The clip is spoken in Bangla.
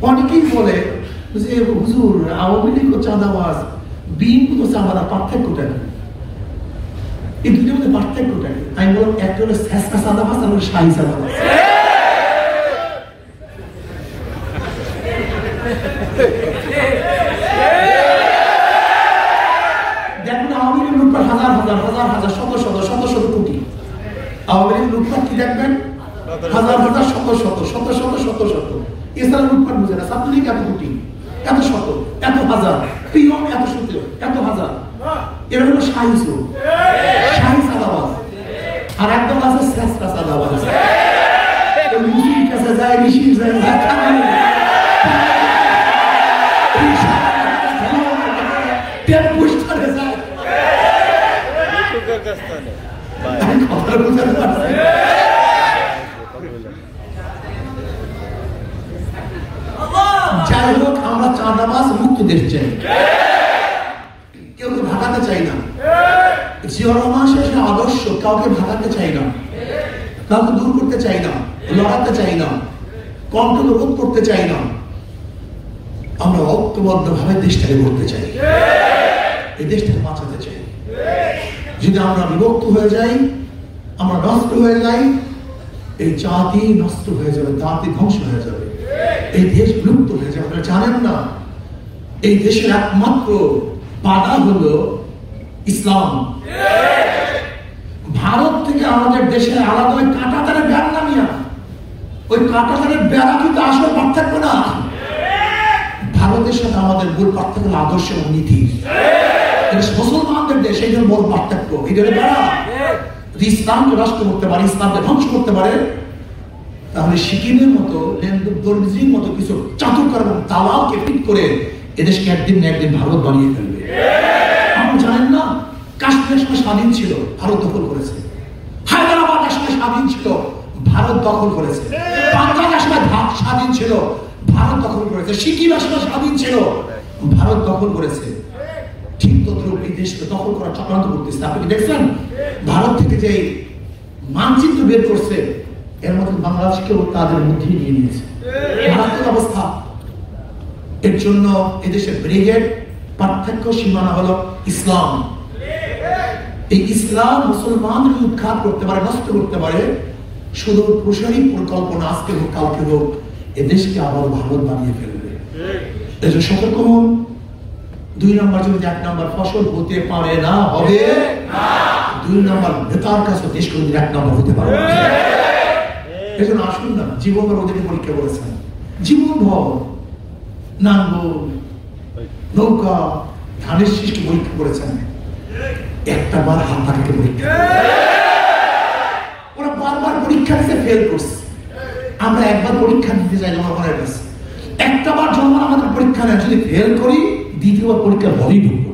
অনেকেই বলে যে হুজুর আওয়ামী লীগ ও চাঁদাবাজ, বিএনপি তো চাঁদাবাজ, পার্থক্যটা কি? এই দুটোর মধ্যে পার্থক্যটা কি? আমি বললাম একটা হলো শেষকা চাঁদাবাজ আর হলো শাহী চাঁদাবাজ। দেখুন আওয়ামী লীগ লুটপাট হাজার হাজার হাজার হাজার শত শত শত শত কোটি। আওয়ামী লীগ লুটপাট কি দেখবেন? হাজার হাজার শত শত শত শত শত শত। এছাড়া লুটপাট বুঝে না। ছাত্রলীগ এত কোটি, এত শত, এত হাজার, পিয়ন এত শত, এত হাজার। এরা হলো শাহী চোর, শাহী চাঁদাবাজ। আর একদম আছে শেষকা চাঁদাবাজ। মুসলিম কাছে যায়, ঋষির যায়, টেম্পু স্টারে যায়। যাই হোক, আমরা চাঁদাবাজ মুক্ত দেশ চাই, কেউ ভাগাতে চাই না। জিয়া রহমান শেষের আদর্শ কাউকে ভাগাতে চাই না, কাউকে দূর করতে চাই না, লড়াতে চাই না, কন্ট্রোল রোধ করতে চাই না। আমরা ঐক্যবদ্ধ ভাবে দেশটাকে করতে চাই, এই দেশটাকে বাঁচাতে চাই। যদি আমরা বিভক্ত হয়ে যাই, আমরা নষ্ট হয়ে যাই, এই জাতি নষ্ট হয়ে যাবে, জাতি ধ্বংস হয়ে যাবে, এই দেশ বিলুপ্ত হয়ে যাবে। আপনারা জানেন না, এই দেশের একমাত্র বাধা হলো ইসলাম। ভারত থেকে আমাদের দেশে আলাদা ওই কাঁটাতারের বেড়া নামিয়া, ওই কাঁটাতারের বেড়া কিন্তু আসলে পার্থক্য না। ভারতের সাথে আমাদের মূল পার্থক্য আদর্শ এবং নীতি। মুসলমানদের দেশ, এই জন্য মূল পার্থক্য। এই জন্য বেড়া যদি ইসলামকে রাষ্ট্র করতে পারে, ইসলামকে ধ্বংস করতে পারে, তাহলে সিকিমের মতো, দর্জির মতো কিছু চাতুকার এবং দালালকে ফিট করে এদেশকে একদিন না একদিন ভারত বানিয়ে ফেলবে। আপনারা জানেন না, কাশ্মীরের সময় স্বাধীন ছিল, ভারত দখল করেছে। হায়দ্রাবাদের সময় স্বাধীন ছিল, ভারত দখল করেছে। বাংলাদেশের সময় স্বাধীন ছিল, ভারত দখল করেছে। সিকিমের সময় স্বাধীন ছিল, ভারত দখল করেছে। ঠিক তদ্রুপ এই দেশকে দখল করার চক্রান্ত করতেছে। আপনি দেখছেন ভারত থেকে যে মানচিত্র বের করছে, এর মধ্যে বাংলাদেশকেও তাদের মধ্যে নিয়ে নিয়েছে। মারাত্মক অবস্থা। এর জন্য এদেশের ব্রিগেড পার্থক্য সীমানা হলো ইসলাম। এই ইসলাম মুসলমানদের উৎখাত করতে পারে, নষ্ট করতে পারে। শুধু প্রসারী পরিকল্পনা আজকে হোক কালকে হোক এদেশকে আবার ভারত বানিয়ে ফেলবে। এই জন্য সতর্ক হন। 2 নম্বর যদি 1 নম্বর ফসল হতে পারে না, হবে না। 2 নম্বর নেতার কাছে দেশ কোনদিন 1 নম্বর হতে পারে না। এই জন্য আসুন না, জীবনভর ওদেরকে পরীক্ষা করেছেন। জীবনভর নাঙ্গল, নৌকা, ধানের শীষকে পরীক্ষা করেছেন। একটা বার হাত পাখাকে পরীক্ষা, ওরা বারবার পরীক্ষা দিতে ফেল করছে। আমরা একবার পরীক্ষা দিতে চাই জনগণের কাছে, একটা বার জনগণ আমাদের পরীক্ষা নেয়, যদি ফেল করি দ্বিতীয়বার পরীক্ষা ভবই ঢুকবো।